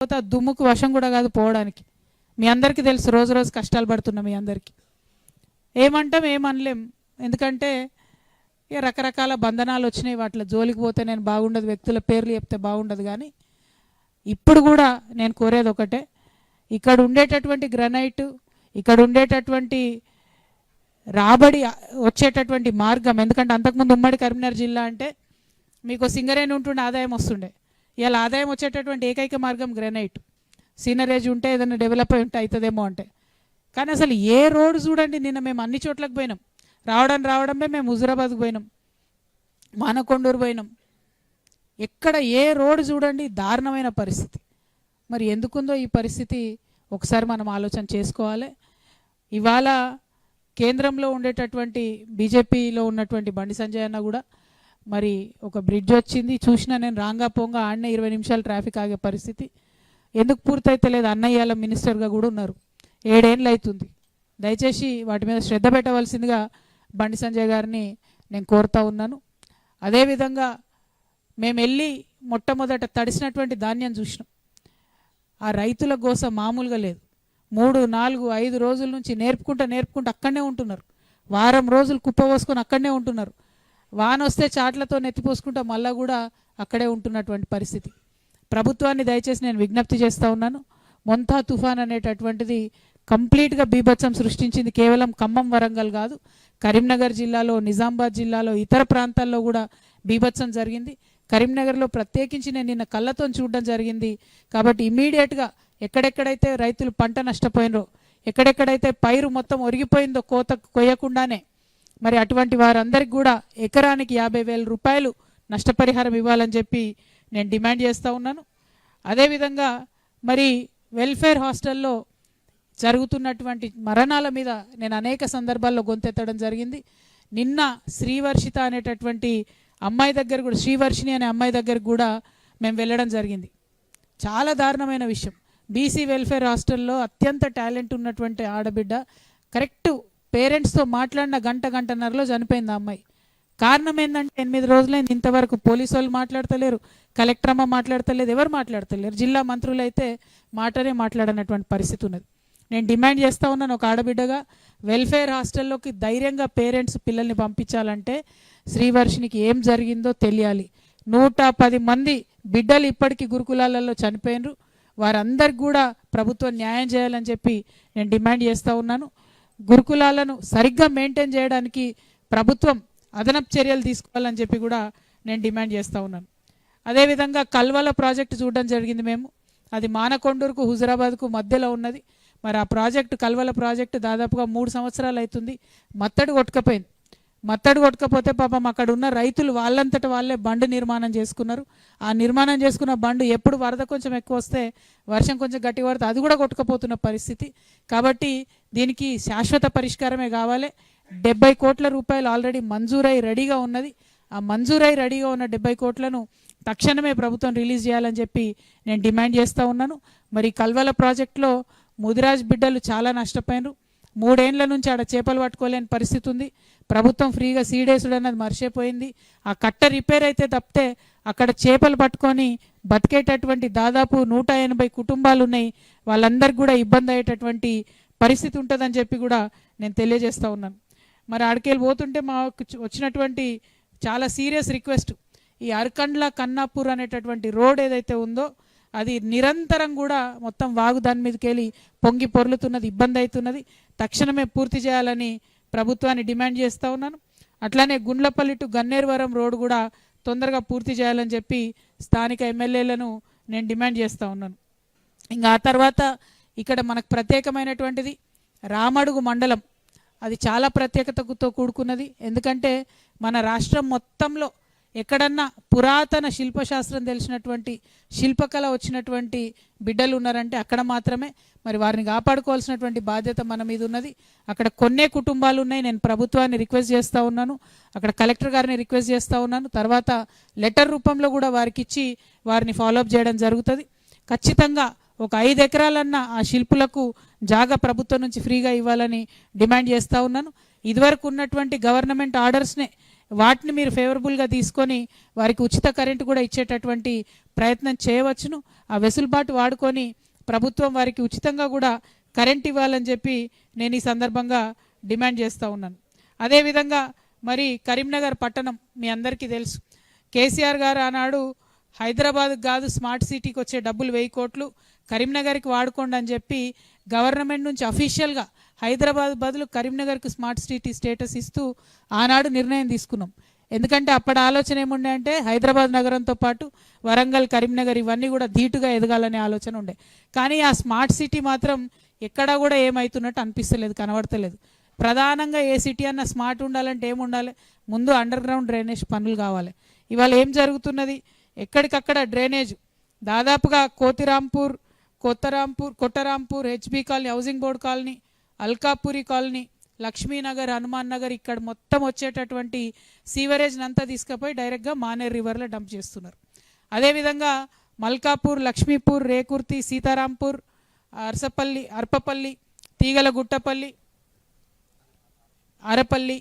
పోతే దుమ్ముకు వశం కూడా కాదు పోవడానికి. మీ అందరికీ తెలుసు, రోజు రోజు కష్టాలు పడుతున్నాం. మీ అందరికీ ఏమంటాం ఏమనలేం, ఎందుకంటే రకరకాల బంధనాలు వచ్చినాయి. వాటిలో జోలికి పోతే నేను బాగుండదు, వ్యక్తుల పేర్లు చెప్తే బాగుండదు. కానీ ఇప్పుడు కూడా నేను కోరేది ఒకటే, ఇక్కడ ఉండేటటువంటి గ్రనైట్, ఇక్కడ ఉండేటటువంటి రాబడి వచ్చేటటువంటి మార్గం, ఎందుకంటే అంతకుముందు ఉమ్మడి కరీంనగర్ జిల్లా అంటే మీకు సింగరేణి ఉంటుండే ఆదాయం వస్తుండే. ఇలా ఆదాయం వచ్చేటటువంటి ఏకైక మార్గం గ్రనైట్. సీనరేజ్ ఉంటే ఏదైనా డెవలప్ అయి ఉంటే అవుతుందేమో అంటే, కానీ అసలు ఏ రోడ్డు చూడండి. నిన్న మేము అన్ని చోట్లకు పోయినాం. రావడమే మేము హుజురాబాద్కు పోయినాం, మానకొండూరు పోయినాం. ఎక్కడ ఏ రోడ్డు చూడండి దారుణమైన పరిస్థితి. మరి ఎందుకుందో ఈ పరిస్థితి ఒకసారి మనం ఆలోచన చేసుకోవాలి. ఇవాళ కేంద్రంలో ఉండేటటువంటి బీజేపీలో ఉన్నటువంటి బండి సంజయ్ అన్న కూడా మరి ఒక బ్రిడ్జ్ వచ్చింది చూసినా నేను, రాంగా పోంగా ఆడనే 20 నిమిషాలు ట్రాఫిక్ ఆగే పరిస్థితి. ఎందుకు పూర్తయితే లేదు? అన్నయ్యాల మినిస్టర్గా కూడా ఉన్నారు, 7 ఏళ్ళు అవుతుంది. దయచేసి వాటి మీద శ్రద్ధ పెట్టవలసిందిగా బండి సంజయ్ గారిని నేను కోరుతా ఉన్నాను. అదేవిధంగా మేము వెళ్ళి మొట్టమొదట తడిసినటువంటి ధాన్యం చూసినాం. ఆ రైతుల గోస మామూలుగా లేదు. 3, 4, 5 రోజుల నుంచి నేర్పుకుంటూ అక్కడనే ఉంటున్నారు. వారం రోజులు కుప్ప పోసుకొని అక్కడనే ఉంటున్నారు. వాన వస్తే చాట్లతో నెత్తిపోసుకుంటా మళ్ళా కూడా అక్కడే ఉంటున్నటువంటి పరిస్థితి. ప్రభుత్వాన్ని దయచేసి నేను విజ్ఞప్తి చేస్తూ ఉన్నాను. మొంతా తుఫాన్ అనేటటువంటిది కంప్లీట్గా బీభత్సం సృష్టించింది. కేవలం ఖమ్మం వరంగల్ కాదు, కరీంనగర్ జిల్లాలో, నిజామాబాద్ జిల్లాలో, ఇతర ప్రాంతాల్లో కూడా బీభత్సం జరిగింది. కరీంనగర్లో ప్రత్యేకించి నేను నిన్న కళ్ళతో చూడడం జరిగింది. కాబట్టి ఇమీడియట్గా ఎక్కడెక్కడైతే రైతులు పంట నష్టపోయినరో, ఎక్కడెక్కడైతే పైరు మొత్తం ఒరిగిపోయిందో కోత కొయ్యకుండానే, మరి అటువంటి వారందరికీ కూడా ఎకరానికి 50,000 రూపాయలు నష్టపరిహారం ఇవ్వాలని చెప్పి నేను డిమాండ్ చేస్తూ ఉన్నాను. అదేవిధంగా మరి వెల్ఫేర్ హాస్టల్లో జరుగుతున్నటువంటి మరణాల మీద నేను అనేక సందర్భాల్లో గొంతెత్తడం జరిగింది. నిన్న శ్రీవర్షిత అనేటటువంటి అమ్మాయి దగ్గర కూడా, శ్రీవర్షిని అనే అమ్మాయి దగ్గరకు కూడా మేము వెళ్ళడం జరిగింది. చాలా దారుణమైన విషయం. బీసీ వెల్ఫేర్ హాస్టల్లో అత్యంత టాలెంట్ ఉన్నటువంటి ఆడబిడ్డ కరెక్ట్ పేరెంట్స్తో మాట్లాడిన గంటన్నరలో చనిపోయింది ఆ అమ్మాయి. కారణం ఏంటంటే 8 రోజులైంది ఇంతవరకు పోలీసు వాళ్ళు మాట్లాడతలేరు, కలెక్టర్ అమ్మ మాట్లాడతలేదు, ఎవరు మాట్లాడతలేరు. జిల్లా మంత్రులు అయితే మాట్లాడనటువంటి పరిస్థితి ఉన్నది. నేను డిమాండ్ చేస్తూ ఉన్నాను, ఒక ఆడబిడ్డగా వెల్ఫేర్ హాస్టల్లోకి ధైర్యంగా పేరెంట్స్ పిల్లల్ని పంపించాలంటే శ్రీవర్షినికి ఏం జరిగిందో తెలియాలి. 110 మంది బిడ్డలు ఇప్పటికీ గురుకులాలలో చనిపోయినరు. వారందరికి కూడా ప్రభుత్వం న్యాయం చేయాలని చెప్పి నేను డిమాండ్ చేస్తూ ఉన్నాను. గురుకులాలను సరిగ్గా మెయింటైన్ చేయడానికి ప్రభుత్వం అదనపు చర్యలు తీసుకోవాలని చెప్పి కూడా నేను డిమాండ్ చేస్తూ ఉన్నాను. అదేవిధంగా కల్వల ప్రాజెక్టు చూడడం జరిగింది మేము. అది మానకొండూరుకు, హుజురాబాద్కు మధ్యలో ఉన్నది. మరి ఆ ప్రాజెక్టు, కల్వల ప్రాజెక్టు దాదాపుగా 3 సంవత్సరాలు అవుతుంది. మత్తడి కొట్టుకపోయింది. మత్తడి కొట్టుకపోతే పాపం అక్కడ ఉన్న రైతులు వాళ్ళంతట వాళ్ళే బండు నిర్మాణం చేసుకున్నారు. ఆ నిర్మాణం చేసుకున్న బండు ఎప్పుడు వరద కొంచెం ఎక్కువ వస్తే, వర్షం కొంచెం గట్టి పడితే అది కూడా కొట్టుకుపోతున్న పరిస్థితి. కాబట్టి దీనికి శాశ్వత పరిష్కారమే కావాలి. 70 కోట్ల రూపాయలు ఆల్రెడీ మంజూరై రెడీగా ఉన్నది. ఆ మంజూరై రెడీగా ఉన్న 70 కోట్లను తక్షణమే ప్రభుత్వం రిలీజ్ చేయాలని చెప్పి నేను డిమాండ్ చేస్తూ ఉన్నాను. మరి కల్వల ప్రాజెక్టులో ముదిరాజ్ బిడ్డలు చాలా నష్టపోయినారు. 3 ఏళ్ల నుంచి ఆడ చేపలు పట్టుకోలేని పరిస్థితి ఉంది. ప్రభుత్వం ఫ్రీగా సీడేసుడు అన్నది మర్చిపోయింది. ఆ కట్ట రిపేర్ అయితే తప్పితే అక్కడ చేపలు పట్టుకొని బతికేటటువంటి దాదాపు 180 కుటుంబాలు ఉన్నాయి. వాళ్ళందరికీ కూడా ఇబ్బంది అయ్యేటటువంటి పరిస్థితి ఉంటుందని చెప్పి కూడా నేను తెలియజేస్తూ ఉన్నాను. మరి ఆడికెళ్ళి పోతుంటే మాకు వచ్చినటువంటి చాలా సీరియస్ రిక్వెస్ట్, ఈ అర్కండ్ల కన్నాపూర్ అనేటటువంటి రోడ్ ఏదైతే ఉందో అది నిరంతరం కూడా మొత్తం వాగు దాని మీదకి వెళ్ళి పొంగి పొర్లుతున్నది, ఇబ్బంది అవుతున్నది. తక్షణమే పూర్తి చేయాలని ప్రభుత్వాన్ని డిమాండ్ చేస్తూ ఉన్నాను. అట్లానే గుండ్లపల్లి టు గన్నేరువరం రోడ్ కూడా తొందరగా పూర్తి చేయాలని చెప్పి స్థానిక ఎమ్మెల్యేలను నేను డిమాండ్ చేస్తూ ఉన్నాను. ఇంకా ఆ తర్వాత ఇక్కడ మనకు ప్రత్యేకమైనటువంటిది రామడుగు మండలం. అది చాలా ప్రత్యేకతతో కూడుకున్నది. ఎందుకంటే మన రాష్ట్రం మొత్తంలో ఎక్కడన్నా పురాతన శిల్పశాస్త్రం తెలిసినటువంటి, శిల్పకళ వచ్చినటువంటి బిడ్డలు ఉన్నారంటే అక్కడ మాత్రమే. మరి వారిని కాపాడుకోవాల్సినటువంటి బాధ్యత మన మీద ఉన్నది. అక్కడ కొన్నే కుటుంబాలు ఉన్నాయి. నేను ప్రభుత్వాన్ని రిక్వెస్ట్ చేస్తూ ఉన్నాను, అక్కడ కలెక్టర్ గారిని రిక్వెస్ట్ చేస్తూ ఉన్నాను. తర్వాత లెటర్ రూపంలో కూడా వారికి ఇచ్చి వారిని ఫాలోఅప్ చేయడం జరుగుతుంది. ఖచ్చితంగా ఒక 5 ఎకరాలన్నా ఆ శిల్పులకు జాగా ప్రభుత్వం నుంచి ఫ్రీగా ఇవ్వాలని డిమాండ్ చేస్తూ ఉన్నాను. ఇదివరకు ఉన్నటువంటి గవర్నమెంట్ ఆర్డర్స్నే వాటిని మీరు ఫేవరబుల్గా తీసుకొని వారికి ఉచిత కరెంటు కూడా ఇచ్చేటటువంటి ప్రయత్నం చేయవచ్చును. ఆ వెసులుబాటు వాడుకొని ప్రభుత్వం వారికి ఉచితంగా కూడా కరెంట్ ఇవ్వాలని చెప్పి నేను ఈ సందర్భంగా డిమాండ్ చేస్తూ ఉన్నాను. అదేవిధంగా మరి కరీంనగర్ పట్టణం మీ అందరికీ తెలుసు, కేసీఆర్ గారు ఆనాడు హైదరాబాద్ కాదు స్మార్ట్ సిటీకి వచ్చే డబ్బులు 1000 కోట్లు కరీంనగర్కి వాడుకోండి అని చెప్పి గవర్నమెంట్ నుంచి అఫీషియల్గా హైదరాబాద్ బదులు కరీంనగర్కి స్మార్ట్ సిటీ స్టేటస్ ఇస్తూ ఆనాడు నిర్ణయం తీసుకున్నాం. ఎందుకంటే అప్పటి ఆలోచన ఏముండే అంటే హైదరాబాద్ నగరంతో పాటు వరంగల్, కరీంనగర్ ఇవన్నీ కూడా ధీటుగా ఎదగాలనే ఆలోచన ఉండే. కానీ ఆ స్మార్ట్ సిటీ మాత్రం ఎక్కడా కూడా ఏమవుతున్నట్టు అనిపిస్తలేదు, కనబడతలేదు. ప్రధానంగా ఏ సిటీ అన్న స్మార్ట్ ఉండాలంటే ఏముండాలి? ముందు అండర్ గ్రౌండ్ డ్రైనేజ్ పనులు కావాలి. ఇవాళ ఏం జరుగుతున్నది? ఎక్కడికక్కడ డ్రైనేజ్ దాదాపుగా Kothirampur, Kottarampur, HB colony, housing board colony, Alkapuri colony, Lakshminagar, Hanuman Nagar, ఇక్కడ మొత్తం వచ్చేటటువంటి సీవరేజ్ని అంతా తీసుకుపోయి డైరెక్ట్గా మానేర్ రివర్లో డంప్ చేస్తున్నారు. అదేవిధంగా మల్కాపూర్, లక్ష్మీపూర్, రేకుర్తి, సీతారాంపూర్, అర్పపల్లి, తీగలగుట్టపల్లి, అరపల్లి,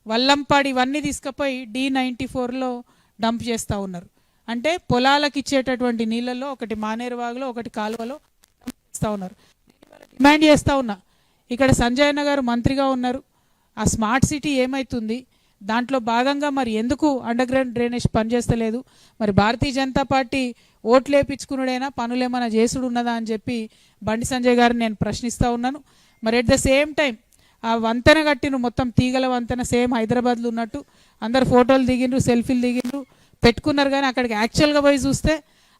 వల్లంపాడి ఇవన్నీ తీసుకుపోయి D94లో డంప్ చేస్తూ ఉన్నారు. అంటే పొలాలకు ఇచ్చేటటువంటి నీళ్ళల్లో ఒకటి మానేరు వాగులో, ఒకటి కాలువలో ఇస్తూ ఉన్నారు. డిమాండ్ చేస్తూ ఉన్నా, ఇక్కడ సంజయ్ అన్న గారు మంత్రిగా ఉన్నారు, ఆ స్మార్ట్ సిటీ ఏమవుతుంది? దాంట్లో భాగంగా మరి ఎందుకు అండర్ గ్రౌండ్ డ్రైనేజ్ పనిచేస్తలేదు? మరి భారతీయ జనతా పార్టీ ఓట్లు వేయించుకున్నాడైనా పనులు ఏమైనా చేసుడు ఉన్నదా అని చెప్పి బండి సంజయ్ గారిని నేను ప్రశ్నిస్తూ ఉన్నాను. మరి ఎట్ ద సేమ్ టైం ఆ వంతెన కట్టిన మొత్తం తీగల వంతెన సేమ్ హైదరాబాద్లో ఉన్నట్టు అందరు ఫోటోలు దిగిండ్రు, సెల్ఫీలు దిగిండ్రు, పెట్టుకున్నారు. కానీ అక్కడికి యాక్చువల్గా పోయి చూస్తే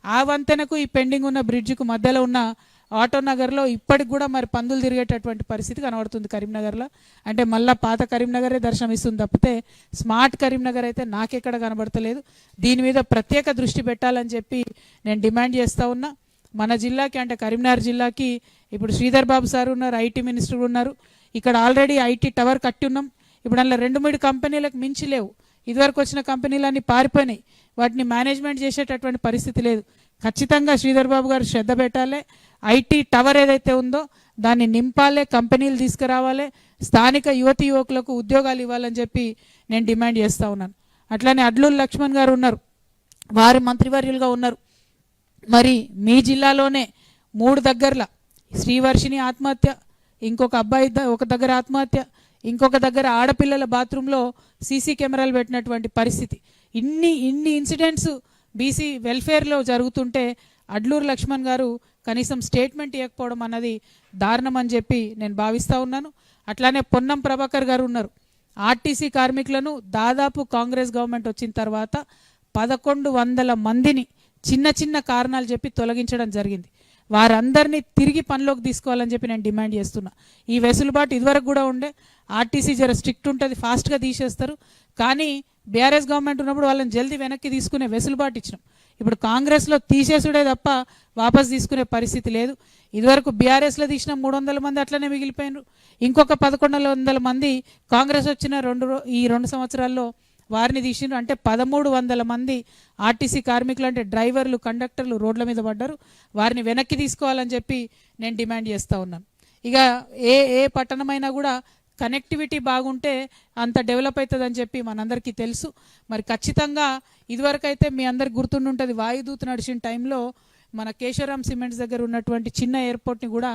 ఆ వంతెనకు ఈ పెండింగ్ ఉన్న బ్రిడ్జికు మధ్యలో ఉన్న ఆటో నగర్లో ఇప్పటికి కూడా మరి పందులు తిరిగేటటువంటి పరిస్థితి కనబడుతుంది కరీంనగర్లో. అంటే మళ్ళీ పాత కరీంనగరే దర్శనం ఇస్తుంది తప్పితే స్మార్ట్ కరీంనగర్ అయితే నాకెక్కడ కనబడతలేదు. దీని మీద ప్రత్యేక దృష్టి పెట్టాలని చెప్పి నేను డిమాండ్ చేస్తూ ఉన్నా. మన జిల్లాకి అంటే కరీంనగర్ జిల్లాకి ఇప్పుడు శ్రీధర్ బాబు సార్ ఉన్నారు, ఐటీ మినిస్టర్ ఉన్నారు. ఇక్కడ ఆల్రెడీ ఐటీ టవర్ కట్టి ఉన్నాం. ఇప్పుడు అందులో 2-3 కంపెనీలకు మించి లేవు. ఇదివరకు వచ్చిన కంపెనీలన్నీ పారిపోయినాయి. వాటిని మేనేజ్మెంట్ చేసేటటువంటి పరిస్థితి లేదు. ఖచ్చితంగా శ్రీధర్ బాబు గారు శ్రద్ధ పెట్టాలి. ఐటీ టవర్ ఏదైతే ఉందో దాన్ని నింపాలి, కంపెనీలు తీసుకురావాలి, స్థానిక యువతి యువకులకు ఉద్యోగాలు ఇవ్వాలని చెప్పి నేను డిమాండ్ చేస్తూ ఉన్నాను. అట్లానే అడ్లూరు లక్ష్మణ్ గారు ఉన్నారు, వారి మంత్రివర్యులుగా ఉన్నారు. మరి మీ జిల్లాలోనే 3 దగ్గరల శ్రీవర్షిని ఆత్మహత్య, ఇంకొక అబ్బాయి ఒక దగ్గర ఆత్మహత్య, ఇంకొక దగ్గర ఆడపిల్లల బాత్రూంలో సీసీ కెమెరాలు పెట్టినటువంటి పరిస్థితి. ఇన్ని ఇన్సిడెంట్స్ బీసీ వెల్ఫేర్లో జరుగుతుంటే అడ్లూరు లక్ష్మణ్ గారు కనీసం స్టేట్మెంట్ ఇవ్వకపోవడం అన్నది దారుణం అని చెప్పి నేను భావిస్తూ ఉన్నాను. అట్లానే పొన్నం ప్రభాకర్ గారు ఉన్నారు. ఆర్టీసీ కార్మికులను దాదాపు కాంగ్రెస్ గవర్నమెంట్ వచ్చిన తర్వాత 1100 మందిని చిన్న కారణాలు చెప్పి తొలగించడం జరిగింది. వారందరినీ తిరిగి పనిలోకి తీసుకోవాలని చెప్పి నేను డిమాండ్ చేస్తున్నా. ఈ వెసులుబాటు ఇదివరకు కూడా ఉండే, ఆర్టీసీ జర స్ట్రిక్ట్ ఉంటుంది, ఫాస్ట్గా తీసేస్తారు. కానీ బీఆర్ఎస్ గవర్నమెంట్ ఉన్నప్పుడు వాళ్ళని జల్దీ వెనక్కి తీసుకునే వెసులుబాటు ఇచ్చినాం. ఇప్పుడు కాంగ్రెస్లో తీసేసుడే తప్ప వాపస్ తీసుకునే పరిస్థితి లేదు. ఇదివరకు బీఆర్ఎస్లో తీసిన 300 మంది అట్లనే మిగిలిపోయినారు. ఇంకొక 1100 మంది కాంగ్రెస్ వచ్చిన ఈ 2 సంవత్సరాల్లో వారిని తీసిండ్రు. అంటే 1300 మంది ఆర్టీసీ కార్మికులు అంటే డ్రైవర్లు, కండక్టర్లు రోడ్ల మీద పడ్డారు. వారిని వెనక్కి తీసుకోవాలని చెప్పి నేను డిమాండ్ చేస్తూ ఉన్నాను. ఇక ఏ పట్టణమైనా కూడా కనెక్టివిటీ బాగుంటే అంత డెవలప్ అవుతుందని చెప్పి మనందరికీ తెలుసు. మరి ఖచ్చితంగా ఇదివరకైతే మీ అందరికి గుర్తుండుంటుంది, వాయుదూత నడిచిన టైంలో మన కేశవరామ్ సిమెంట్స్ దగ్గర ఉన్నటువంటి చిన్న ఎయిర్పోర్ట్ని కూడా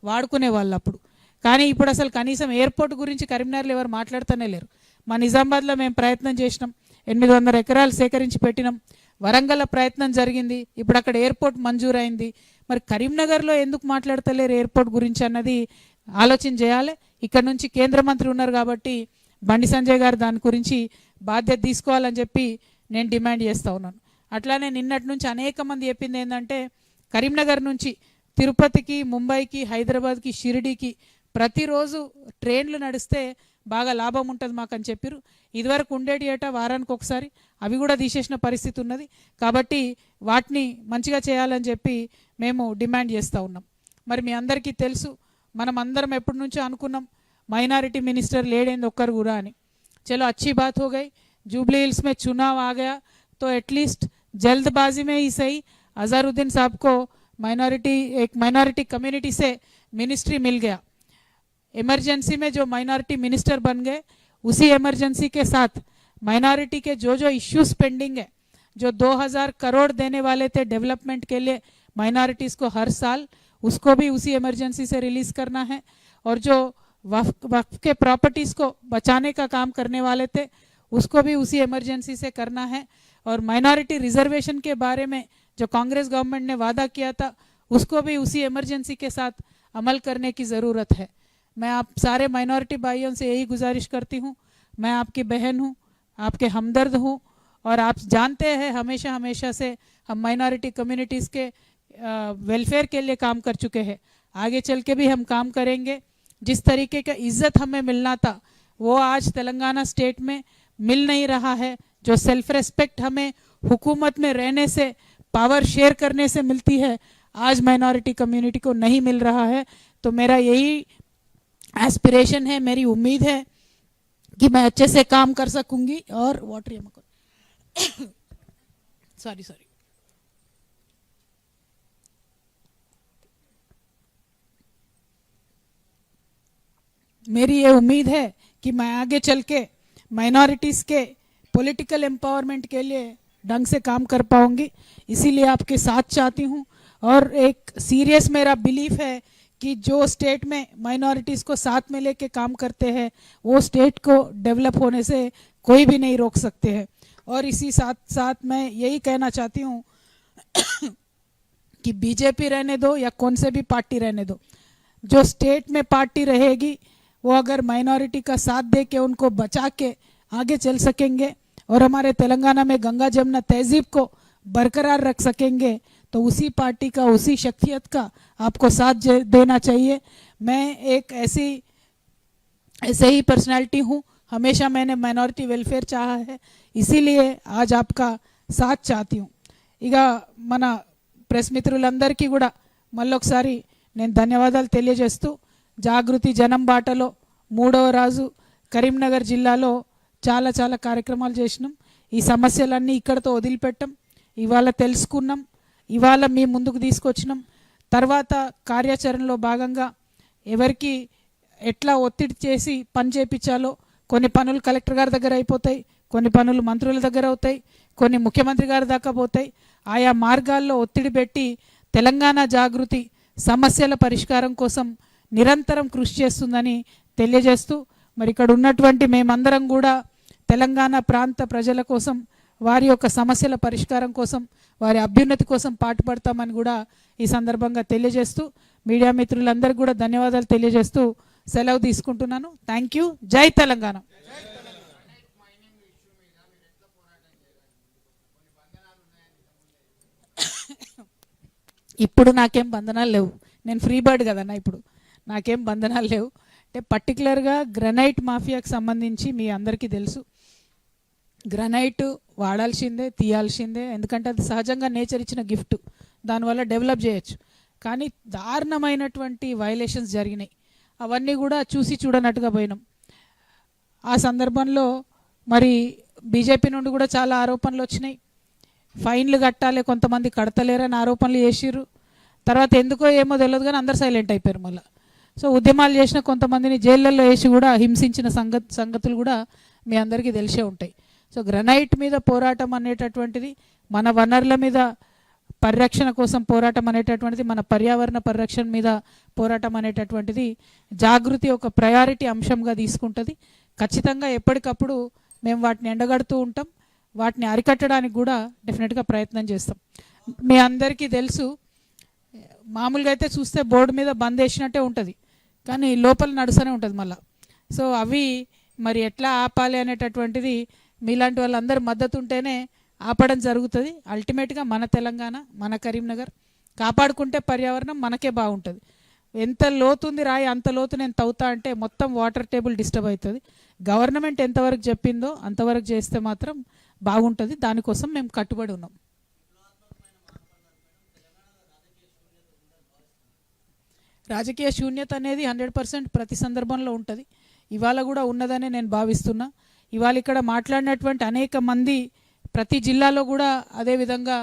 వాడుకునే వాళ్ళు అప్పుడు. కానీ ఇప్పుడు అసలు కనీసం ఎయిర్పోర్ట్ గురించి కరీంనగర్లో ఎవరు మాట్లాడుతూనే లేరు. మా నిజామాబాద్లో మేము ప్రయత్నం చేసినాం, 800 ఎకరాలు సేకరించి పెట్టినాం. వరంగల్ ప్రయత్నం జరిగింది, ఇప్పుడు అక్కడ ఎయిర్పోర్ట్ మంజూరైంది. మరి కరీంనగర్లో ఎందుకు మాట్లాడతలేరు ఎయిర్పోర్ట్ గురించి అన్నది ఆలోచన చేయాలి. ఇక్కడ నుంచి కేంద్ర మంత్రి ఉన్నారు కాబట్టి బండి సంజయ్ గారు దాని గురించి బాధ్యత తీసుకోవాలని చెప్పి నేను డిమాండ్ చేస్తూ ఉన్నాను. అట్లానే నిన్నటి నుంచి అనేక మంది చెప్పింది ఏంటంటే కరీంనగర్ నుంచి తిరుపతికి, ముంబైకి, హైదరాబాద్కి, షిరిడీకి ప్రతిరోజు ట్రైన్లు నడిస్తే బాగా లాభం ఉంటుంది మాకు అని చెప్పారు. ఇదివరకు ఉండేటి ఏటా వారానికి ఒకసారి, అవి కూడా తీసేసిన పరిస్థితి ఉన్నది. కాబట్టి వాటిని మంచిగా చేయాలని చెప్పి మేము డిమాండ్ చేస్తూ ఉన్నాం. మరి మీ అందరికీ తెలుసు, మనం అందరం ఎప్పటి నుంచో అనుకున్నాం మైనారిటీ మినిస్టర్ లేడేంది ఒక్కరు కూడా అని. చలో अच्छी बात हो गई, जुबली हिल्स में चुनाव आ गया तो एटलीस्ट जल्दबाजी में ही सही अजहरुद्दीन साहब को एक माइनॉरिटी कम्युनिटी से मिनिस्ट्री मिल गया. इमरजेंसी में जो माइनॉरिटी मिनिस्टर बन गए, उसी इमरजेंसी के साथ माइनॉरिटी के जो इश्यूज पेंडिंग है, जो 2000 करोड़ देने वाले थे डेवलपमेंट के लिए माइनॉरिटीज़ को हर साल, उसको भी उसी इमरजेंसी से रिलीज़ करना है। और जो वक्फ के प्रॉपर्टीज़ को बचाने का काम करने वाले थे, उसको भी उसी इमरजेंसी से करना है। और माइनॉरिटी रिजर्वेशन के बारे में जो कांग्रेस गवर्नमेंट ने वादा किया था, उसको भी उसी इमरजेंसी के साथ अमल करने की ज़रूरत है। मैं आप सारे माइनॉरिटी भाइयों से यही गुजारिश करती हूँ, मैं आपकी बहन हूँ, आपके हमदर्द हूँ, और आप जानते हैं हमेशा हमेशा से हम माइनॉरिटी कम्युनिटीज़ के वेलफेयर के लिए काम कर चुके हैं, आगे चल के भी हम काम करेंगे। जिस तरीके का इज्जत हमें मिलना था वो आज तेलंगाना स्टेट में मिल नहीं रहा है। जो सेल्फ रेस्पेक्ट हमें हुकूमत में रहने से, पावर शेयर करने से मिलती है, आज माइनॉरिटी कम्युनिटी को नहीं मिल रहा है। तो मेरा यही एस्पिरेशन है, मेरी उम्मीद है कि मैं अच्छे से काम कर सकूंगी। और वाटर सॉरी मेरी ये उम्मीद है कि मैं आगे चल के माइनॉरिटीज़ के पॉलिटिकल एम्पावरमेंट के लिए ढंग से काम कर पाऊंगी, इसीलिए आपके साथ चाहती हूँ। और एक सीरियस मेरा बिलीफ है कि जो स्टेट में माइनॉरिटीज़ को साथ में लेके काम करते हैं, वो स्टेट को डेवलप होने से कोई भी नहीं रोक सकते हैं। और इसी साथ साथ मैं यही कहना चाहती हूँ कि बीजेपी रहने दो या कौन से भी पार्टी रहने दो, जो स्टेट में पार्टी रहेगी वो अगर माइनॉरिटी का साथ दे के उनको बचा के आगे चल सकेंगे और हमारे तेलंगाना में गंगा जमुना तहजीब को बरकरार रख सकेंगे, तो उसी पार्टी का, उसी शख्सियत का आपको साथ देना चाहिए। मैं एक ऐसे ही पर्सनालिटी हूँ, हमेशा मैंने माइनॉरिटी वेलफेयर चाहा है, इसीलिए आज आपका साथ चाहती हूँ। ఇక మన ప్రెస్ మిత్రులందరికీ కూడా మళ్ళొకసారి నేను ధన్యవాదాలు తెలియజేస్తూ, జాగృతి జనం బాటలో 3వ రోజు కరీంనగర్ జిల్లాలో చాలా కార్యక్రమాలు చేసినాం. ఈ సమస్యలన్నీ ఇక్కడతో వదిలిపెట్టాం, ఇవాళ తెలుసుకున్నాం, ఇవాళ మీ ముందుకు తీసుకొచ్చినాం. తర్వాత కార్యాచరణలో భాగంగా ఎవరికి ఎట్లా ఒత్తిడి చేసి పని చేయించాలో, కొన్ని పనులు కలెక్టర్ గారి దగ్గర అయిపోతాయి, కొన్ని పనులు మంత్రుల దగ్గర అవుతాయి, కొన్ని ముఖ్యమంత్రి గారి దాకా పోతాయి. ఆయా మార్గాల్లో ఒత్తిడి పెట్టి తెలంగాణ జాగృతి సమస్యల పరిష్కారం కోసం నిరంతరం కృషి చేస్తుందని తెలియజేస్తూ, మరి ఇక్కడ ఉన్నటువంటి మేమందరం కూడా తెలంగాణ ప్రాంత ప్రజల కోసం, వారి యొక్క సమస్యల పరిష్కారం కోసం, వారి అభ్యున్నతి కోసం పాటుపడతామని కూడా ఈ సందర్భంగా తెలియజేస్తూ, మీడియా మిత్రులందరికీ కూడా ధన్యవాదాలు తెలియజేస్తూ సెలవు తీసుకుంటున్నాను. Thank you. జై తెలంగాణ. ఇప్పుడు నాకేం బంధనాలు లేవు, నేను ఫ్రీ బర్డ్ కదన్నా, ఇప్పుడు నాకేం బంధనాలు లేవు. అంటే పర్టికులర్గా గ్రనైట్ మాఫియాకి సంబంధించి మీ అందరికీ తెలుసు, గ్రనైట్ వాడాల్సిందే, తీయాల్సిందే, ఎందుకంటే అది సహజంగా నేచర్ ఇచ్చిన గిఫ్ట్, దానివల్ల డెవలప్ చేయొచ్చు. కానీ దారుణమైనటువంటి వైలేషన్స్ జరిగినాయి, అవన్నీ కూడా చూసి చూడనట్టుగా పోయినాం. ఆ సందర్భంలో మరి బీజేపీ నుండి కూడా చాలా ఆరోపణలు వచ్చినాయి, ఫైన్లు కట్టాలి, కొంతమంది కడతలేరని ఆరోపణలు చేసిర్రు. తర్వాత ఎందుకో ఏమో తెలియదు కానీ అందరు సైలెంట్ అయిపోయారు మళ్ళీ. సో ఉద్యమాలు చేసిన కొంతమందిని జైళ్ళల్లో వేసి కూడా హింసించిన సంగతులు కూడా మీ అందరికీ తెలిసే ఉంటాయి. సో గ్రనైట్ మీద పోరాటం అనేటటువంటిది, మన వనరుల మీద పరిరక్షణ కోసం పోరాటం అనేటటువంటిది, మన పర్యావరణ పరిరక్షణ మీద పోరాటం అనేటటువంటిది జాగృతి ఒక ప్రయారిటీ అంశంగా తీసుకుంటుంది. ఖచ్చితంగా ఎప్పటికప్పుడు మేము వాటిని ఎండగడుతూ ఉంటాం, వాటిని అరికట్టడానికి కూడా డెఫినెట్గా ప్రయత్నం చేస్తాం. మీ అందరికీ తెలుసు, మామూలుగా అయితే చూస్తే బోర్డు మీద బంద్ వేసినట్టే ఉంటుంది, కానీ లోపల నడుస్తూనే ఉంటుంది మళ్ళీ. సో అవి మరి ఎట్లా ఆపాలి అనేటటువంటిది మీలాంటి వాళ్ళందరూ మద్దతు ఉంటేనే ఆపడం జరుగుతుంది. అల్టిమేట్గా మన తెలంగాణ, మన కరీంనగర్ కాపాడుకుంటే పర్యావరణం మనకే బాగుంటుంది. ఎంత లోతుంది రాయి అంత లోతు నేను తవ్వుతా అంటే మొత్తం వాటర్ టేబుల్ డిస్టర్బ్ అవుతుంది. గవర్నమెంట్ ఎంతవరకు చెప్పిందో అంతవరకు చేస్తే మాత్రం బాగుంటుంది, దానికోసం మేము కట్టుబడి ఉన్నాం. రాజకీయ శూన్యత అనేది 100% ప్రతి సందర్భంలో ఉంటుంది, ఇవాళ కూడా ఉన్నదనే నేను భావిస్తున్నా. ఇవాళ ఇక్కడ మాట్లాడినటువంటి అనేక మంది ప్రతి జిల్లాలో కూడా అదే విధంగా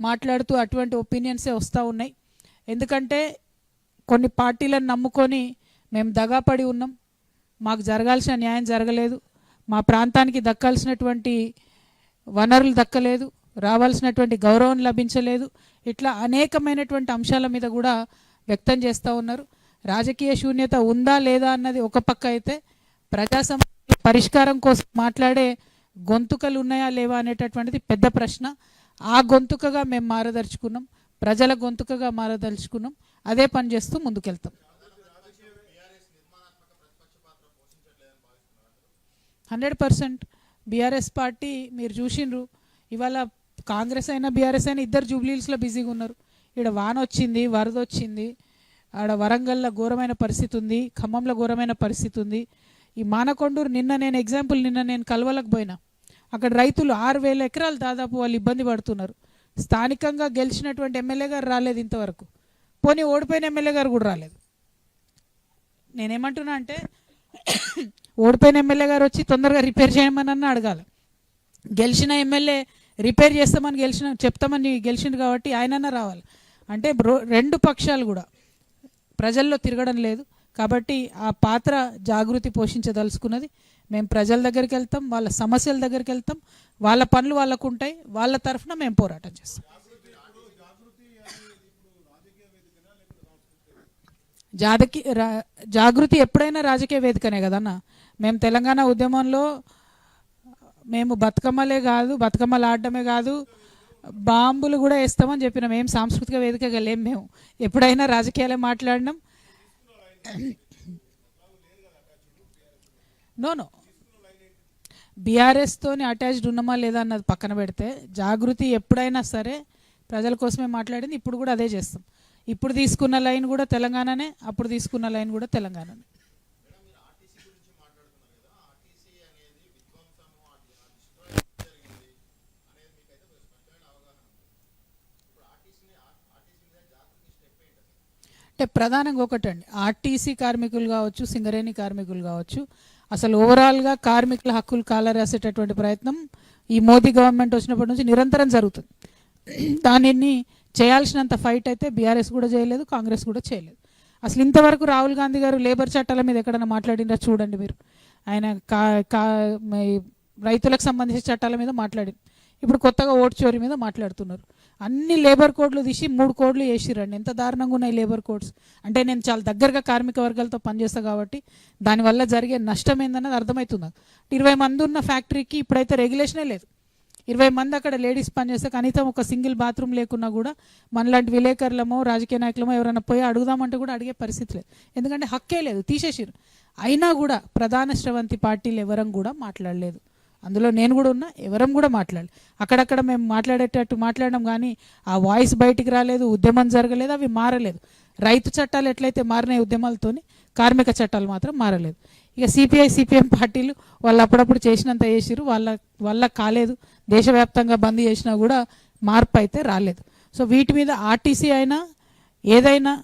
మాట్లాడుతూ అటువంటి ఒపీనియన్సే వస్తూ ఉన్నాయి. ఎందుకంటే కొన్ని పార్టీలను నమ్ముకొని మేము దగాపడి ఉన్నాం, మాకు జరగాల్సిన న్యాయం జరగలేదు, మా ప్రాంతానికి దక్కాల్సినటువంటి వనరులు దక్కలేదు, రావాల్సినటువంటి గౌరవం లభించలేదు. ఇట్లా అనేకమైనటువంటి అంశాల మీద కూడా వ్యక్తం చేస్తూ ఉన్నారు. రాజకీయ శూన్యత ఉందా లేదా అన్నది ఒక పక్క అయితే, ప్రజా సమస్యల పరిష్కారం కోసం మాట్లాడే గొంతుకలు ఉన్నాయా లేవా అనేటటువంటిది పెద్ద ప్రశ్న. ఆ గొంతుకగా మేము మారదలుచుకున్నాం, ప్రజల గొంతుకగా మారదలుచుకున్నాం. అదే పని చేస్తూ ముందుకెళ్తాం. 100% బీఆర్ఎస్ పార్టీ మీరు చూసిండ్రు. ఇవాళ కాంగ్రెస్ అయినా బీఆర్ఎస్ అయినా ఇద్దరు జూబ్లీహిల్స్లో బిజీగా ఉన్నారు. ఇక్కడ వాన వచ్చింది, వరద వచ్చింది, ఆడ వరంగల్లో ఘోరమైన పరిస్థితి ఉంది, ఖమ్మంలో ఘోరమైన పరిస్థితి ఉంది. ఈ మానకొండూరు నిన్న నేను కలవలకు పోయినా, అక్కడ రైతులు 6,000 ఎకరాలు దాదాపు వాళ్ళు ఇబ్బంది పడుతున్నారు. స్థానికంగా గెలిచినటువంటి ఎమ్మెల్యే గారు రాలేదు ఇంతవరకు, పోనీ ఓడిపోయిన ఎమ్మెల్యే గారు కూడా రాలేదు. నేనేమంటున్నా అంటే ఓడిపోయిన ఎమ్మెల్యే గారు వచ్చి తొందరగా రిపేర్ చేయమని అడగాలి. గెలిచిన ఎమ్మెల్యే రిపేర్ చేస్తామని చెప్తామని గెలిచిండు కాబట్టి ఆయనన్నా రావాలి. అంటే రెండు పక్షాలు కూడా ప్రజల్లో తిరగడం లేదు. కాబట్టి ఆ పాత్ర జాగృతి పోషించదలుచుకున్నది. మేము ప్రజల దగ్గరికి వెళ్తాం, వాళ్ళ సమస్యల దగ్గరికి వెళ్తాం, వాళ్ళ పనులు వాళ్ళకు ఉంటాయి, వాళ్ళ తరఫున మేము పోరాటం చేస్తాం. జాగృతి ఎప్పుడైనా రాజకీయ వేదికనే కదన్న. మేము తెలంగాణ ఉద్యమంలో మేము బతుకమ్మలే కాదు, బతుకమ్మలు ఆడటమే కాదు, బాంబులు కూడా వేస్తామని చెప్పినాం. ఏం సాంస్కృతిక వేదికగా లేం. మేము ఎప్పుడైనా రాజకీయాలే మాట్లాడినాం. నో బీఆర్ఎస్తోని అటాచ్డ్ ఉన్నామా లేదా అన్నది పక్కన పెడితే, జాగృతి ఎప్పుడైనా సరే ప్రజల కోసమే మాట్లాడింది. ఇప్పుడు కూడా అదే చేస్తాం. ఇప్పుడు తీసుకున్న లైన్ కూడా తెలంగాణనే, అప్పుడు తీసుకున్న లైన్ కూడా తెలంగాణనే. అంటే ప్రధానంగా ఒకటండి, ఆర్టీసీ కార్మికులు కావచ్చు, సింగరేణి కార్మికులు కావచ్చు, అసలు ఓవరాల్గా కార్మికుల హక్కులు కాలరాసేటటువంటి ప్రయత్నం ఈ మోదీ గవర్నమెంట్ వచ్చినప్పటి నుంచి నిరంతరం జరుగుతుంది. దానిని చేయాల్సినంత ఫైట్ అయితే బీఆర్ఎస్ కూడా చేయలేదు, కాంగ్రెస్ కూడా చేయలేదు. అసలు ఇంతవరకు రాహుల్ గాంధీ గారు లేబర్ చట్టాల మీద ఎక్కడైనా మాట్లాడినరా చూడండి మీరు. ఆయన రైతులకు సంబంధించిన చట్టాల మీద మాట్లాడింది. ఇప్పుడు కొత్తగా ఓటు చోరీ మీద మాట్లాడుతున్నారు. అన్ని లేబర్ కోడ్లు తీసి 3 కోడ్లు వేసిరండి. ఎంత దారుణంగా ఉన్నాయి లేబర్ కోడ్స్ అంటే. నేను చాలా దగ్గరగా కార్మిక వర్గాలతో పనిచేస్తాను కాబట్టి దానివల్ల జరిగే నష్టం ఏందన్నది అర్థమవుతుంది. 20 మంది ఉన్న ఫ్యాక్టరీకి ఇప్పుడైతే రెగ్యులేషనే లేదు. 20 మంది అక్కడ లేడీస్ పనిచేస్తే కనీసం ఒక సింగిల్ బాత్రూమ్ లేకున్నా కూడా మనలాంటి విలేకరులమో రాజకీయ నాయకులమో ఎవరైనా పోయి అడుగుదామంటే కూడా అడిగే పరిస్థితి లేదు. ఎందుకంటే హక్కే లేదు, తీసేసిరు. అయినా కూడా ప్రధాన స్రవంతి పార్టీలు ఎవరం కూడా మాట్లాడలేదు. అందులో నేను కూడా ఉన్నా, ఎవరం కూడా మాట్లాడలేదు. అక్కడక్కడ మేము మాట్లాడేటట్టు మాట్లాడడం కానీ ఆ వాయిస్ బయటికి రాలేదు, ఉద్యమం జరగలేదు, అవి మారలేదు. రైతు చట్టాలు ఎట్లయితే మారినాయి ఉద్యమాలతోని, కార్మిక చట్టాలు మాత్రం మారలేదు. ఇక సిపిఐ సిపిఎం పార్టీలు వాళ్ళు అప్పుడప్పుడు చేసినంత చేసిరు, వాళ్ళ కాలేదు. దేశవ్యాప్తంగా బంద్ చేసినా కూడా మార్పు అయితే రాలేదు. సో వీటి మీద ఆర్టీసీ అయినా ఏదైనా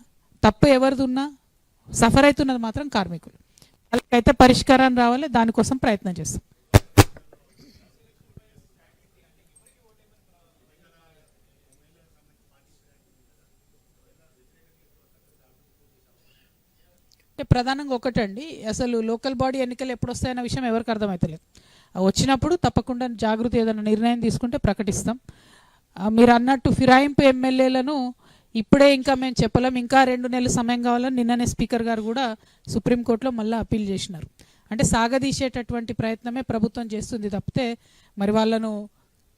తప్పు ఎవరిది ఉన్నా సఫర్ అవుతున్నది మాత్రం కార్మికులు. వాళ్ళకైతే పరిష్కారం రావాలి, దానికోసం ప్రయత్నం చేస్తాం. అంటే ప్రధానంగా ఒకటండి, అసలు లోకల్ బాడీ ఎన్నికలు ఎప్పుడు వస్తాయన్న విషయం ఎవరికి అర్థమవుతలేదు. వచ్చినప్పుడు తప్పకుండా జాగృతి ఏదైనా నిర్ణయం తీసుకుంటే ప్రకటిస్తాం. మీరు అన్నట్టు ఫిరాయింపు ఎమ్మెల్యేలను ఇప్పుడే ఇంకా మేము చెప్పలేం, ఇంకా 2 నెలల సమయం కావాలని నిన్ననే స్పీకర్ గారు కూడా సుప్రీంకోర్టులో మళ్ళీ అప్పీల్ చేసినారు. అంటే సాగదీసేటటువంటి ప్రయత్నమే ప్రభుత్వం చేస్తుంది తప్పితే మరి వాళ్ళను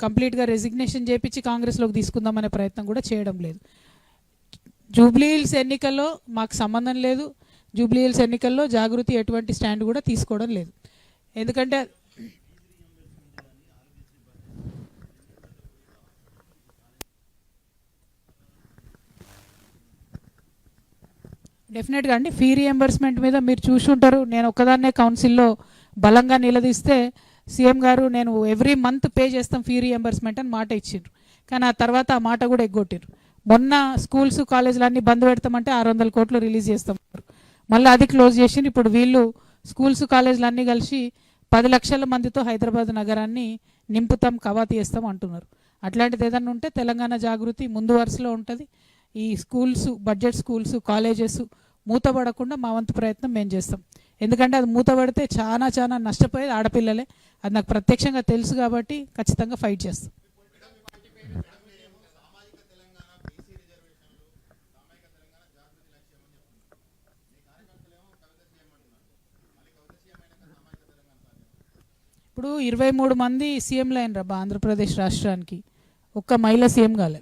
కంప్లీట్గా రెసిగ్నేషన్ చేయించి కాంగ్రెస్లోకి తీసుకుందామనే ప్రయత్నం కూడా చేయడం లేదు. జూబ్లీహిల్స్ ఎన్నికల్లో మాకు సంబంధం లేదు. జూబ్లీహిల్స్ ఎన్నికల్లో జాగృతి ఎటువంటి స్టాండ్ కూడా తీసుకోవడం లేదు. ఎందుకంటే డెఫినెట్గా అండి, ఫీ రియంబర్స్మెంట్ మీద మీరు చూసుంటారు. నేను ఒక్కదాన్నే కౌన్సిల్లో బలంగా నిలదీస్తే సీఎం గారు నేను ఎవ్రీ మంత్ పే చేస్తాం ఫీ రియంబర్స్మెంట్ అని మాట ఇచ్చిండ్రు. కానీ ఆ తర్వాత ఆ మాట కూడా ఎగ్గొట్టిండ్రు. మొన్న స్కూల్స్ కాలేజీలు అన్నీ బంద్ పెడతామంటే 600 కోట్లు రిలీజ్ చేస్తాం, మళ్ళీ అది క్లోజ్ చేసి ఇప్పుడు వీళ్ళు స్కూల్స్ కాలేజీలు అన్నీ కలిసి 10 లక్షల మందితో హైదరాబాద్ నగరాన్ని నింపుతాం, కవాతీ చేస్తాం అంటున్నారు. అట్లాంటిది ఏదన్నా ఉంటే తెలంగాణ జాగృతి ముందు వరుసలో ఉంటుంది. ఈ స్కూల్స్, బడ్జెట్ స్కూల్స్, కాలేజెస్ మూతపడకుండా మా వంతు ప్రయత్నం మేము చేస్తాం. ఎందుకంటే అది మూతపడితే చాలా చాలా నష్టపోయేది ఆడపిల్లలే. అది నాకు ప్రత్యక్షంగా తెలుసు కాబట్టి ఖచ్చితంగా ఫైట్ చేస్తాం. ఇప్పుడు 23 మంది సీఎంలు అయినరా ఆంధ్రప్రదేశ్ రాష్ట్రానికి. ఒక్క మహిళ సీఎం కాలే,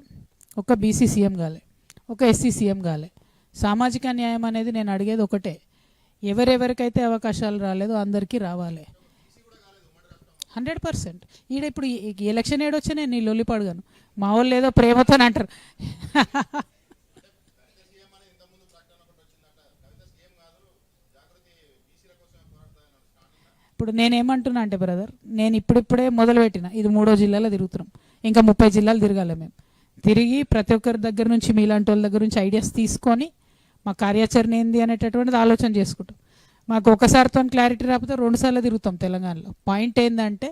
ఒక్క బీసీ సీఎం కాలే, ఒక ఎస్సీ సీఎం కాలే. సామాజిక న్యాయం అనేది నేను అడిగేది ఒకటే, ఎవరెవరికైతే అవకాశాలు రాలేదో అందరికీ రావాలి. 100%. ఈడ ఇప్పుడు ఎలక్షన్ ఏడొచ్చా నేను నీ లొల్లి పడగాను. మా వాళ్ళు ఏదో ప్రేమతోనే అంటారు. ఇప్పుడు నేనేమంటున్నా అంటే బ్రదర్, నేను ఇప్పుడిప్పుడే మొదలుపెట్టిన, ఇది 3వ జిల్లాలో తిరుగుతున్నాం, ఇంకా 30 జిల్లాలు తిరగాలి మేము. తిరిగి ప్రతి ఒక్కరి దగ్గర నుంచి, మీలాంటి వాళ్ళ దగ్గర నుంచి ఐడియాస్ తీసుకొని మా కార్యాచరణ ఏంది అనేటటువంటిది ఆలోచన చేసుకుంటాం. మాకు ఒకసారితో క్లారిటీ రాకపోతే 2 సార్లు తిరుగుతాం తెలంగాణలో. పాయింట్ ఏంటంటే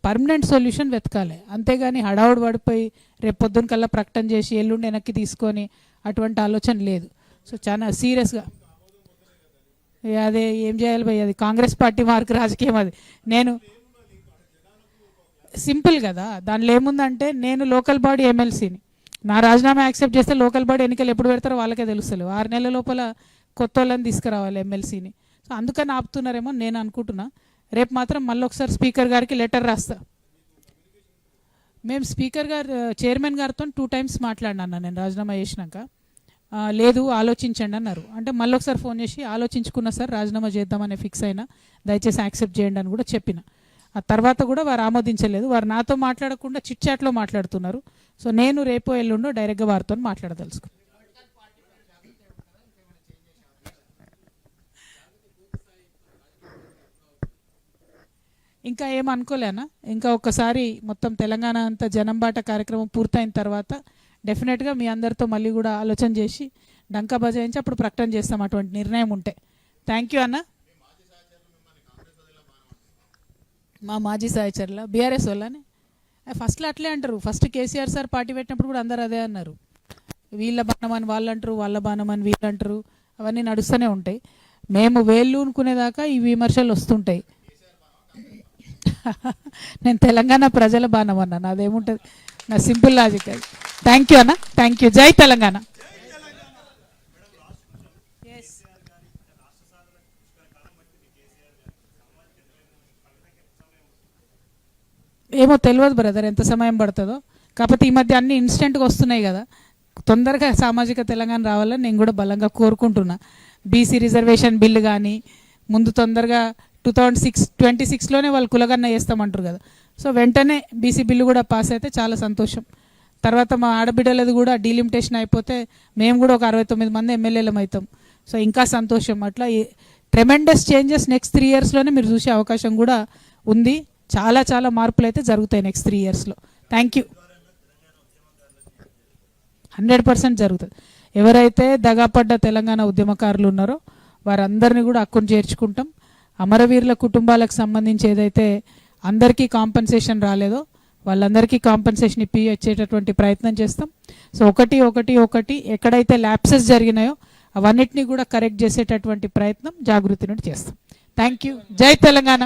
పర్మనెంట్ సొల్యూషన్ వెతకాలి, అంతేగాని హడావుడు పడిపోయి రేపు పొద్దున్న కల్లా ప్రకటన చేసి ఎల్లుండి వెనక్కి తీసుకొని అటువంటి ఆలోచన లేదు. సో చాలా సీరియస్గా అదే ఏం చేయాలి భయ్, అది కాంగ్రెస్ పార్టీ మార్కు రాజకీయం. అది నేను సింపుల్ కదా, దానిలో ఏముందంటే నేను లోకల్ బాడీ ఎమ్మెల్సీని, నా రాజీనామా యాక్సెప్ట్ చేస్తే లోకల్ బాడీ ఎన్నికలు ఎప్పుడు పెడతారో వాళ్ళకే తెలుస్తలేవు. 6 నెలల లోపల కొత్త వాళ్ళని తీసుకురావాలి ఎమ్మెల్సీని. సో అందుకని ఆపుతున్నారేమో నేను అనుకుంటున్నా. రేపు మాత్రం మళ్ళీ ఒకసారి స్పీకర్ గారికి లెటర్ రాస్తా. మేము స్పీకర్ గారు చైర్మన్ గారితో 2 టైమ్స్ మాట్లాడినా నేను రాజీనామా చేసినాక. లేదు ఆలోచించండి అన్నారు. అంటే మళ్ళీ ఒకసారి ఫోన్ చేసి ఆలోచించుకున్నా సార్, రాజీనామా చేద్దామని ఫిక్స్ అయినా, దయచేసి యాక్సెప్ట్ చేయండి అని కూడా చెప్పిన. ఆ తర్వాత కూడా వారు ఆమోదించలేదు. వారు నాతో మాట్లాడకుండా చిట్ చాట్లో మాట్లాడుతున్నారు. సో నేను రేపో ఎల్లుండో డైరెక్ట్గా వారితో మాట్లాడదలుచుకున్నాను. ఇంకా ఏమనుకోలేనా, ఇంకా ఒక్కసారి మొత్తం తెలంగాణ అంతా జనంబాట కార్యక్రమం పూర్తయిన తర్వాత డెఫినెట్గా మీ అందరితో మళ్ళీ కూడా ఆలోచన చేసి డంకా బజాయించి అప్పుడు ప్రకటన చేస్తాం అటువంటి నిర్ణయం ఉంటే. థ్యాంక్ యూ అన్న. మా మాజీ సహచరుల బీఆర్ఎస్ వాళ్ళని ఫస్ట్లో అట్లే అంటారు. ఫస్ట్ కేసీఆర్ సార్ పార్టీ పెట్టినప్పుడు కూడా అందరు అదే అన్నారు, వీళ్ళ బాణమని వాళ్ళు అంటారు, వాళ్ళ బాణమని వీళ్ళు అంటారు, అవన్నీ నడుస్తూనే ఉంటాయి. మేము వేళ్ళు అనుకునేదాకా ఈ విమర్శలు వస్తుంటాయి. నేను తెలంగాణ ప్రజల బాణం అన్నా, నాదేముంటుంది, నా సింపుల్ లాజిక్ అది. థ్యాంక్ యూ అన్న, థ్యాంక్ యూ. జై తెలంగాణ. ఏమో తెలియదు బ్రదర్ ఎంత సమయం పడుతుందో, కాకపోతే ఈ మధ్య అన్ని ఇన్స్టెంట్గా వస్తున్నాయి కదా, తొందరగా సామాజిక తెలంగాణ రావాలని నేను కూడా బలంగా కోరుకుంటున్నా. బీసీ రిజర్వేషన్ బిల్లు కానీ ముందు తొందరగా 2026లోనే వాళ్ళు కులగన్న చేస్తామంటారు కదా, సో వెంటనే బీసీ బిల్లు కూడా పాస్ అయితే చాలా సంతోషం. తర్వాత మా ఆడబిడ్డలది కూడా డీలిమిటేషన్ అయిపోతే మేము కూడా ఒక 69 మంది ఎమ్మెల్యేలం అవుతాం. సో ఇంకా సంతోషం. అట్లా ట్రెమెండస్ చేంజెస్ నెక్స్ట్ 3 ఇయర్స్లోనే మీరు చూసే అవకాశం కూడా ఉంది. చాలా చాలా మార్పులు అయితే జరుగుతాయి నెక్స్ట్ 3 ఇయర్స్లో. Thank you. 100% జరుగుతుంది. ఎవరైతే దగాపడ్డ తెలంగాణ ఉద్యమకారులు ఉన్నారో వారందరినీ కూడా అక్కును చేర్చుకుంటాం. అమరవీరుల కుటుంబాలకు సంబంధించి ఏదైతే అందరికీ కాంపెన్సేషన్ రాలేదో వాళ్ళందరికీ కాంపెన్సేషన్ ఇచ్చేటటువంటి ప్రయత్నం చేస్తాం. సో ఒకటి ఎక్కడైతే ల్యాప్సెస్ జరిగినాయో అవన్నిటినీ కూడా కరెక్ట్ చేసేటటువంటి ప్రయత్నం జాగృతి నుండి చేస్తాం. Thank you. జై తెలంగాణ.